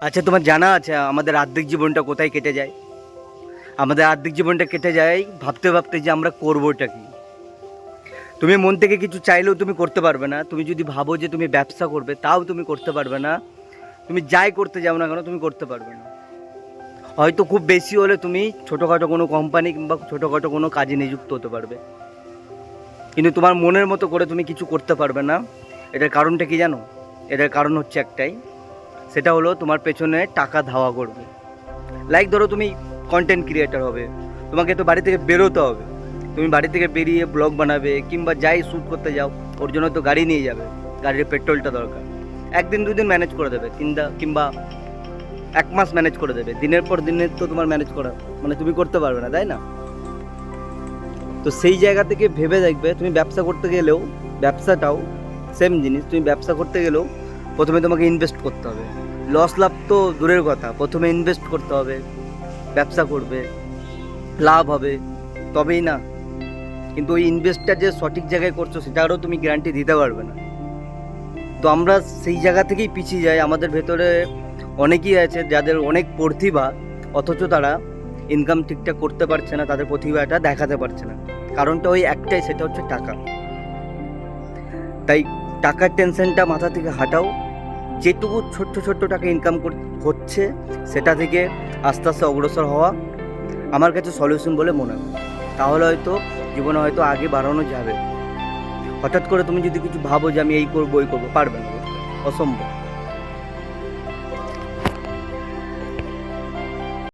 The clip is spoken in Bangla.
আচ্ছা, তোমার জানা আছে আমাদের আর্ধিক জীবনটা কোথায় কেটে যায়? আমাদের আর্ধিক জীবনটা কেটে যায় ভাবতে ভাবতে যে আমরা করবোটা কি। তুমি মন থেকে কিছু চাইলেও তুমি করতে পারবে না। তুমি যদি ভাবো যে তুমি ব্যবসা করবে, তাও তুমি করতে পারবে না। তুমি যাই করতে যাও না কেন, তুমি করতে পারবে না। হয়তো খুব বেশি হলে তুমি ছোটোখাটো কোনো কোম্পানি কিংবা ছোটোখাটো কোনো কাজে নিযুক্ত হতে পারবে, কিন্তু তোমার মনের মতো করে তুমি কিছু করতে পারবে না। এটার কারণটা কি জানো? এটার কারণ হচ্ছে একটাই, সেটা হলো তোমার পেছনে টাকা ধাওয়া করবে। লাইক ধরো তুমি কন্টেন্ট ক্রিয়েটার হবে, তোমাকে তো বাড়ি থেকে বেরোতে হবে। তুমি বাড়ি থেকে বেরিয়ে ব্লগ বানাবে কিংবা যাই শ্যুট করতে যাও, ওর জন্য তো গাড়ি নিয়ে যাবে, গাড়ির পেট্রোলটা দরকার। একদিন দুদিন ম্যানেজ করে দেবে, কিংবা 1 মাস ম্যানেজ করে দেবে। দিনের পর দিনের তো তোমার ম্যানেজ করা মানে তুমি করতে পারবে না, তাই না? তো সেই জায়গা থেকে ভেবে দেখবে, তুমি ব্যবসা করতে গেলেও, ব্যবসাটাও সেম জিনিস। তুমি ব্যবসা করতে গেলেও প্রথমে তোমাকে ইনভেস্ট করতে হবে। লস লাভ তো দূরের কথা, প্রথমে ইনভেস্ট করতে হবে। ব্যবসা করবে, লাভ হবে, তবেই না। কিন্তু ওই ইনভেস্টটা যে সঠিক জায়গায় করছো সেটারও তুমি গ্যারান্টি দিতে পারবে না। তো আমরা সেই জায়গা থেকেই পিছিয়ে যাই। আমাদের ভেতরে অনেকেই আছে যাদের অনেক প্রতিভা, অথচ তারা ইনকাম ঠিকঠাক করতে পারছে না, তাদের প্রতিভাটা দেখাতে পারছে না। কারণটা ওই একটাই, সেটা হচ্ছে টাকা। তাই টাকার টেনশনটা মাথা থেকে হাঁটাও। যেটুকু ছোট্ট ছোট্ট টাকা ইনকাম হচ্ছে, সেটা থেকে আস্তে আস্তে অগ্রসর হওয়া আমার কাছে সলিউশন বলে মনে হয়। তাহলে হয়তো জীবনে হয়তো আগে বাড়ানো যাবে। হঠাৎ করে তুমি যদি কিছু ভাবো যে আমি এই করবো ওই করবো, পারবে না, অসম্ভব।